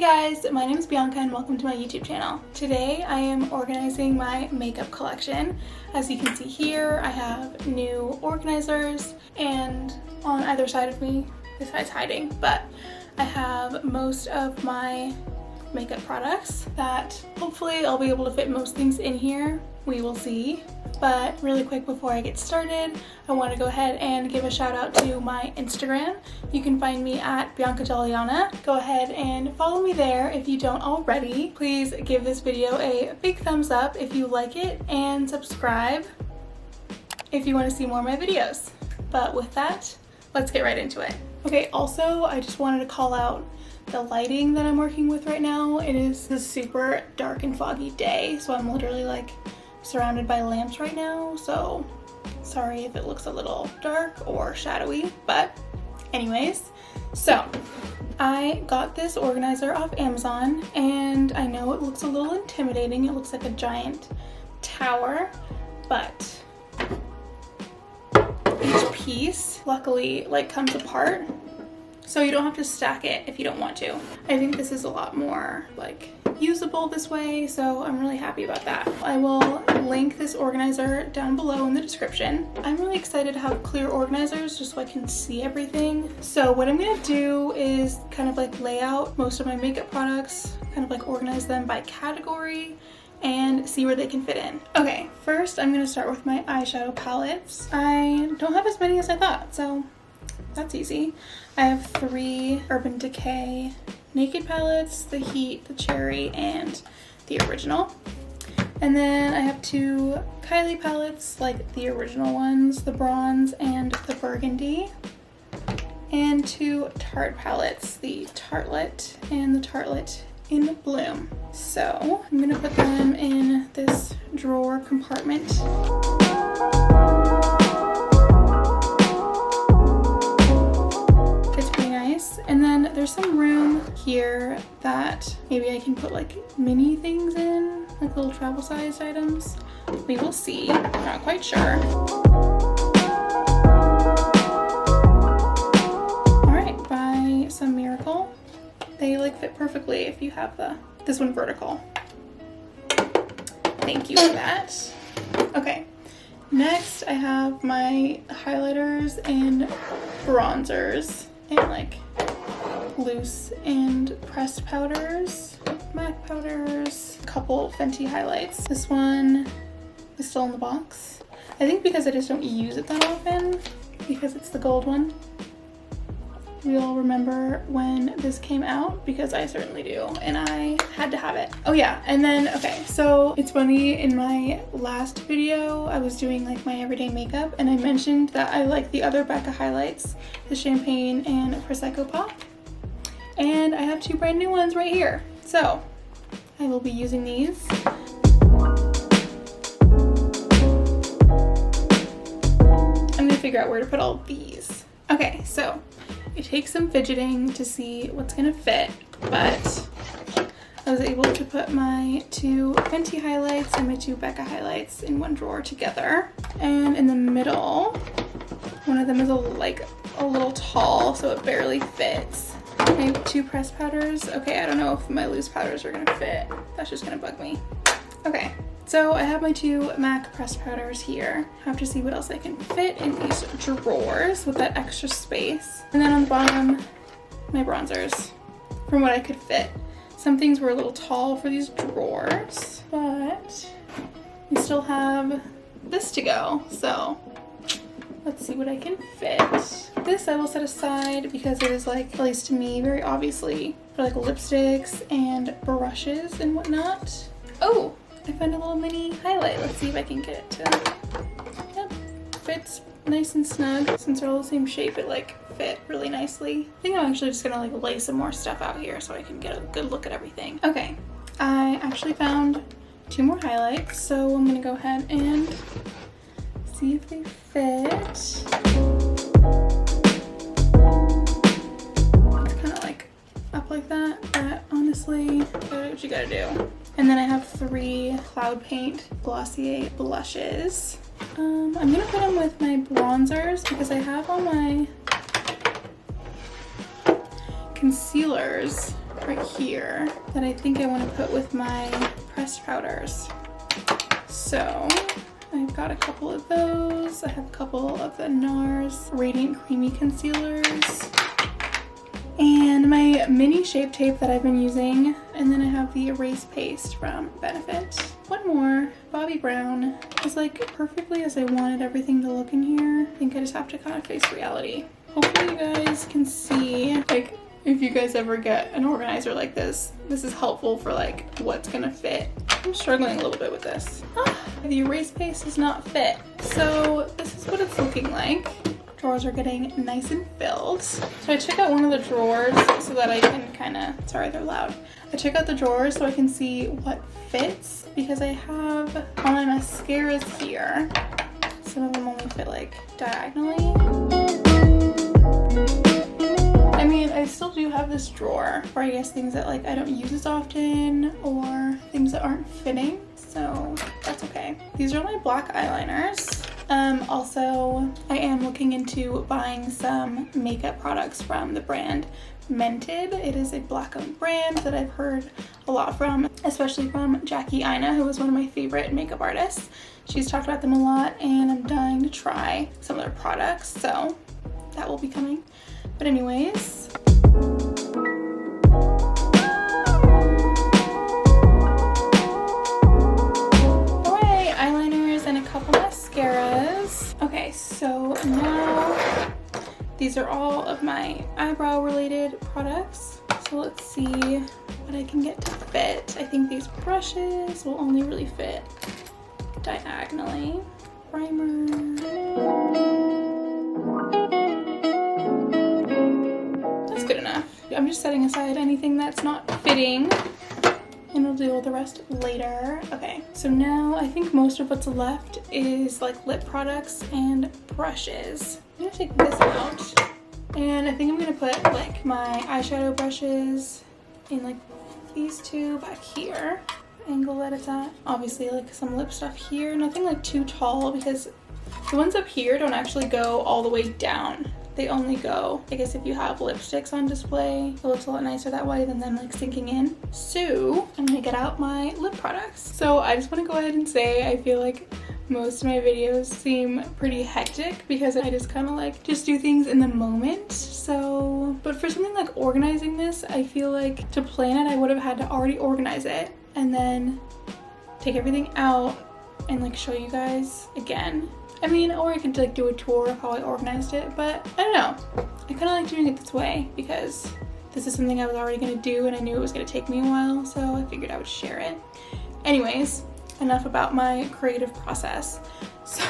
guys, my name is Bianca and welcome to my YouTube channel. Today I am organizing my makeup collection. As you can see here, I have new organizers and on either side of me, besides hiding, but I have most of my makeup products that hopefully I'll be able to fit most things in here. We will see. But really quick before I get started, I want to go ahead and give a shout out to my Instagram. You can find me at Bianca Daliana. Go ahead and follow me there if you don't already. Please give this video a big thumbs up if you like it and subscribe if you want to see more of my videos. But with that, let's get right into it. Okay, also I just wanted to call out the lighting that I'm working with right now. It is a super dark and foggy day, so I'm literally like surrounded by lamps right now, so sorry if it looks a little dark or shadowy, but anyways, so I got this organizer off Amazon and I know it looks a little intimidating. It looks like a giant tower, but each piece luckily like comes apart, so you don't have to stack it if you don't want to. I think this is a lot more like usable this way, so I'm really happy about that. I will link this organizer down below in the description. I'm really excited to have clear organizers just so I can see everything. So what I'm gonna do is kind of like lay out most of my makeup products, kind of like organize them by category and see where they can fit in. Okay, first I'm gonna start with my eyeshadow palettes. I don't have as many as I thought, so that's easy. I have 3 Urban Decay Naked palettes, the Heat, the Cherry, and the Original. And then I have 2 Kylie palettes, like the original ones, the Bronze and the Burgundy. And 2 Tarte palettes, the Tartlet and the Tartlet in Bloom. So I'm gonna put them in this drawer compartment. And then there's some room here that maybe I can put like mini things in, like little travel sized items. We will see, not quite sure. All right, by some miracle, they like fit perfectly if you have this one vertical. Thank you for that. Okay, next I have my highlighters and bronzers and like loose and pressed powders, MAC powders, a couple Fenty highlights. This one is still in the box. I think because I just don't use it that often, because it's the gold one. We'll remember when this came out, because I certainly do, and I had to have it. Oh yeah, and then, okay, so it's funny, in my last video, I was doing like my everyday makeup, and I mentioned that I like the other Becca highlights, the Champagne and Prosecco Pop. And I have 2 brand new ones right here. So I will be using these. I'm gonna figure out where to put all of these. Okay, so it takes some fidgeting to see what's gonna fit, but I was able to put my 2 Fenty highlights and my 2 Becca highlights in one drawer together. And in the middle, one of them is a little tall, so it barely fits. I have 2 pressed powders. Okay, I don't know if my loose powders are gonna fit. That's just gonna bug me. Okay, so I have my 2 MAC pressed powders here. I have to see what else I can fit in these drawers with that extra space. And then on the bottom, my bronzers, from what I could fit. Some things were a little tall for these drawers, but we still have this to go, so let's see what I can fit. This I will set aside because it is like, at least to me, very obviously for like lipsticks and brushes and whatnot. Oh, I found a little mini highlight. Let's see if I can get it to, yep, fits nice and snug. Since they're all the same shape, it like fit really nicely. I think I'm actually just gonna like lay some more stuff out here so I can get a good look at everything. Okay, I actually found 2 more highlights, so I'm gonna go ahead and see if they fit. It's kind of like up like that, but honestly, gotta do what you gotta do. And then I have 3 Cloud Paint Glossier blushes. I'm gonna put them with my bronzers because I have all my concealers right here that I think I want to put with my pressed powders. So I've got a couple of those. I have a couple of the NARS Radiant Creamy Concealers and my mini Shape Tape that I've been using. And then I have the Erase Paste from Benefit. One more. Bobbi Brown is like perfectly as I wanted everything to look in here. I think I just have to kind of face reality. Hopefully you guys can see, like, if you guys ever get an organizer like this, this is helpful for like what's gonna fit. I'm struggling a little bit with this. The Erase Paste does not fit. So this is what it's looking like. Drawers are getting nice and filled. So I took out one of the drawers so that I can kind of, sorry they're loud. I took out the drawers so I can see what fits because I have all my mascaras here. Some of them only fit like diagonally. I mean, I still do have this drawer for I guess things that like I don't use as often or things that aren't fitting. So that's okay. These are my black eyeliners. Also, I am looking into buying some makeup products from the brand Mented. It is a black-owned brand that I've heard a lot from, especially from Jackie Aina, who is one of my favorite makeup artists. She's talked about them a lot, and I'm dying to try some of their products, so that will be coming. But anyways, okay, so now these are all of my eyebrow related products. So let's see what I can get to fit. I think these brushes will only really fit diagonally. Primer. That's good enough. I'm just setting aside anything that's not fitting, and we'll deal with the rest later. Okay, so now I think most of what's left is like lip products and brushes. I'm gonna take this out, and I think I'm gonna put like my eyeshadow brushes in like these two back here. Angle that it's at. Obviously like some lip stuff here, nothing like too tall because the ones up here don't actually go all the way down. They only go, I guess if you have lipsticks on display, it looks a lot nicer that way than them like sinking in. So I'm gonna get out my lip products. So I just wanna go ahead and say I feel like most of my videos seem pretty hectic because I just kind of like just do things in the moment. So, but for something like organizing this, I feel like to plan it, I would have had to already organize it and then take everything out and like show you guys again. I mean, or I could like do a tour of how I organized it, but I don't know. I kind of like doing it this way because this is something I was already gonna do and I knew it was gonna take me a while, so I figured I would share it. Anyways, enough about my creative process. So,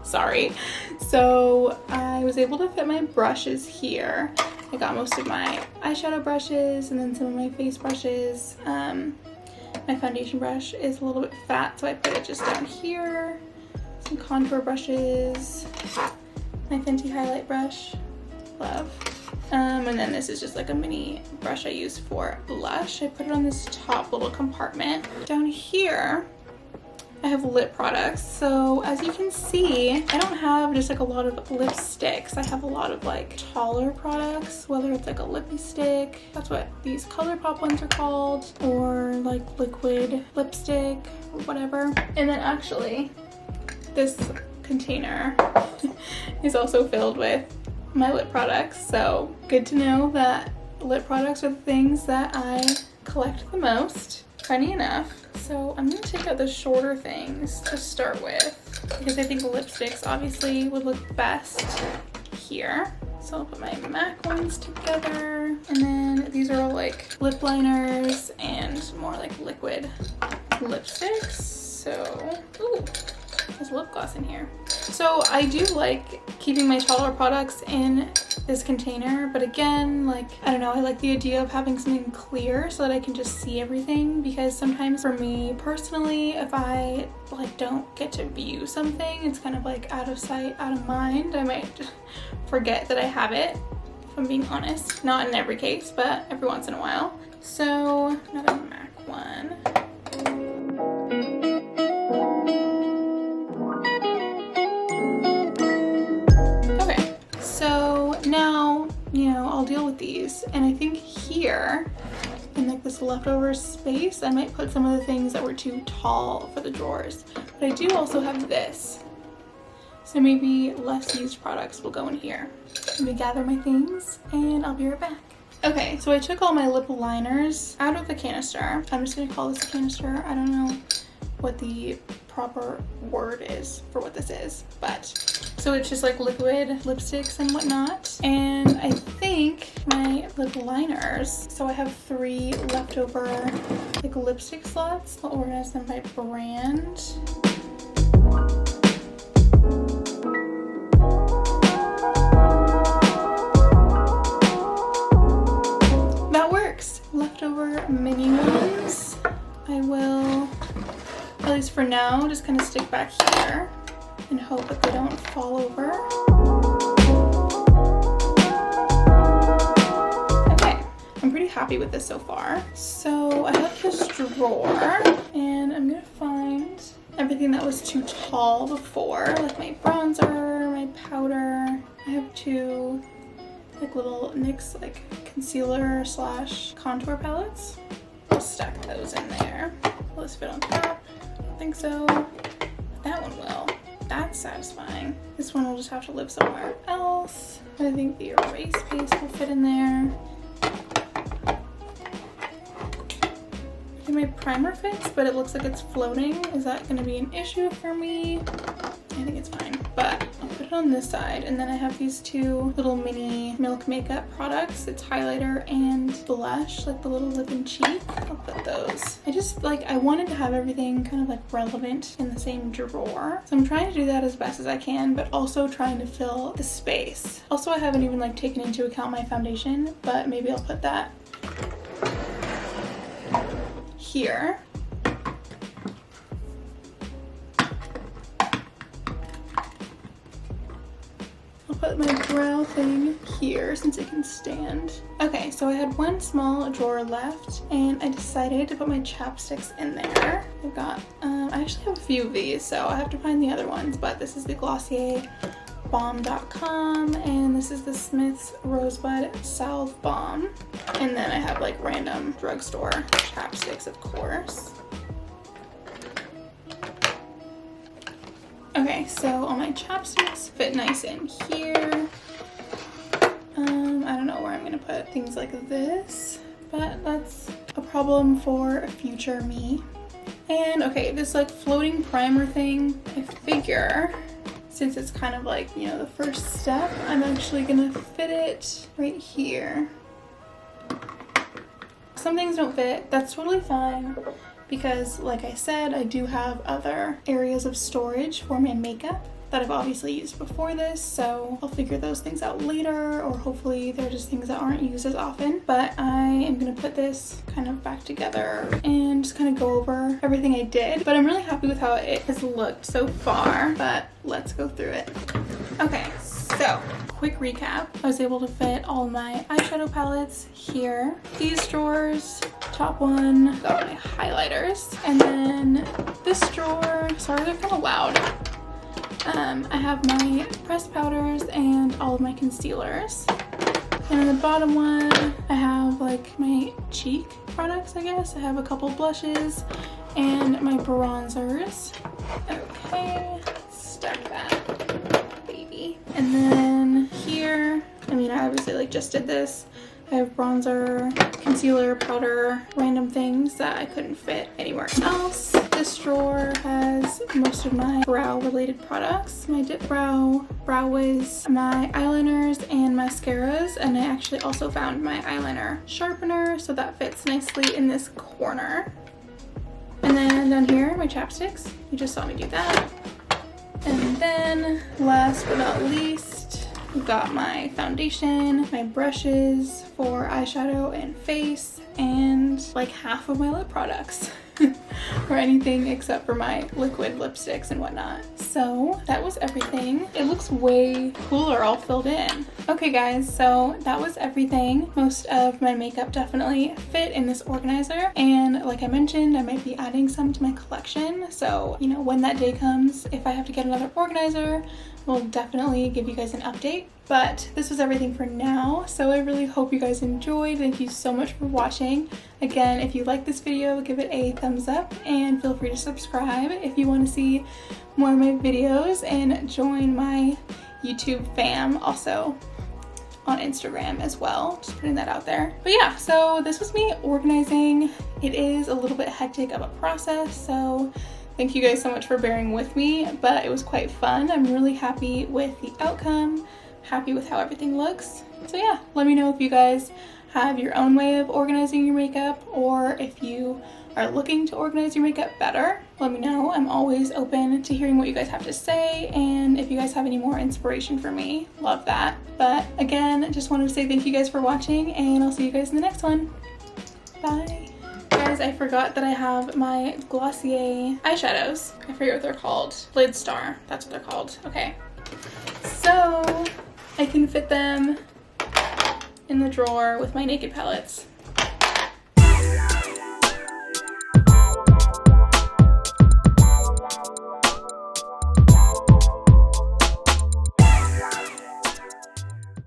sorry. So I was able to fit my brushes here. I got most of my eyeshadow brushes and then some of my face brushes. My foundation brush is a little bit fat, so I put it just down here. Some contour brushes, my Fenty highlight brush, love. And then this is just like a mini brush I use for blush. I put it on this top little compartment. Down here, I have lip products. So as you can see, I don't have just like a lot of lipsticks. I have a lot of like taller products, whether it's like a lippy stick, that's what these ColourPop ones are called, or like liquid lipstick or whatever. And then actually, this container is also filled with my lip products, so good to know that lip products are the things that I collect the most. Funny enough, so I'm gonna take out the shorter things to start with because I think lipsticks obviously would look best here. So I'll put my MAC ones together, and then these are all like lip liners and more like liquid lipsticks. So, ooh. There's lip gloss in here. So I do like keeping my taller products in this container, but again, like, I don't know, I like the idea of having something clear so that I can just see everything, because sometimes for me personally, if I like don't get to view something, it's kind of like out of sight, out of mind. I might just forget that I have it, if I'm being honest. Not in every case, but every once in a while. So another MAC one. Now, you know, I'll deal with these, and I think here in like this leftover space, I might put some of the things that were too tall for the drawers. But I do also have this. So maybe less used products will go in here. Let me gather my things and I'll be right back. Okay, so I took all my lip liners out of the canister. I'm just gonna call this a canister. I don't know what the proper word is for what this is, but so it's just like liquid lipsticks and whatnot. And I think my lip liners, so I have 3 leftover like lipstick slots. I'll organize them by brand. That works. Leftover mini ones. I will, at least for now, just kind of stick back here and hope that they don't fall over. Okay, I'm pretty happy with this so far. So I have this drawer and I'm gonna find everything that was too tall before, like my bronzer, my powder. I have 2 like little NYX like concealer / contour palettes. I'll stack those in there. Will this fit on top? I don't think so. But that one will. That's satisfying. This one will just have to live somewhere else. I think the erase base will fit in there. My primer fits, but it looks like it's floating. Is that going to be an issue for me? I think it's fine, but I'll put it on this side. And then I have these 2 little mini Milk makeup products. It's highlighter and blush, like the little lip and cheek. I'll put those. I wanted to have everything kind of like relevant in the same drawer. So I'm trying to do that as best as I can, but also trying to fill the space. Also, I haven't even like taken into account my foundation, but maybe I'll put that here. I'll put my brow thing here since it can stand. Okay, so I had 1 small drawer left and I decided to put my chapsticks in there. I've got, I actually have a few of these, so I have to find the other ones, but this is the Glossier Balm.com and this is the Smith's Rosebud Salve Balm. And then I have like random drugstore chapsticks, of course. Okay, so all my chapsticks fit nice in here. I don't know where I'm gonna put things like this, but that's a problem for future me. And okay, this like floating primer thing, I figure since it's kind of like, you know, the first step, I'm actually gonna fit it right here. Some things don't fit, that's totally fine, because like I said, I do have other areas of storage for my makeup that I've obviously used before this, so I'll figure those things out later, or hopefully they're just things that aren't used as often. But I am gonna put this kind of back together and just kind of go over everything I did. But I'm really happy with how it has looked so far, but let's go through it. Okay, so quick recap. I was able to fit all my eyeshadow palettes here. These drawers, top one, got my highlighters, and then this drawer, sorry they're kind of loud. I have my pressed powders and all of my concealers. And in the bottom one, I have like my cheek products, I guess. I have a couple blushes and my bronzers. Okay, stack that, baby. And then here, I mean, I obviously like just did this. I have bronzer, concealer, powder, random things that I couldn't fit anywhere else. This drawer has most of my brow related products. My Dip Brow Wiz, my eyeliners and mascaras, and I actually also found my eyeliner sharpener, so that fits nicely in this corner. And then down here, my chapsticks. You just saw me do that. And then last but not least, we've got my foundation, my brushes for eyeshadow and face, and like half of my lip products. or anything except for my liquid lipsticks and whatnot. So that was everything. It looks way cooler all filled in. Okay guys, so that was everything. Most of my makeup definitely fit in this organizer, and like I mentioned, I might be adding some to my collection. So, you know, when that day comes, if I have to get another organizer, we'll definitely give you guys an update. But this was everything for now, so I really hope you guys enjoyed. Thank you so much for watching. Again, if you like this video, give it a thumbs up and feel free to subscribe if you want to see more of my videos, and join my YouTube fam also on Instagram as well. Just putting that out there. But yeah, so this was me organizing. It is a little bit hectic of a process, so thank you guys so much for bearing with me, but it was quite fun. I'm really happy with the outcome, happy with how everything looks. So yeah, let me know if you guys have your own way of organizing your makeup, or if you are looking to organize your makeup better. Let me know. I'm always open to hearing what you guys have to say, and if you guys have any more inspiration for me, love that. But again, just wanted to say thank you guys for watching, and I'll see you guys in the next one. Bye. Guys, I forgot that I have my Glossier eyeshadows. I forget what they're called. Lid Star, that's what they're called. Okay, so I can fit them in the drawer with my Naked palettes.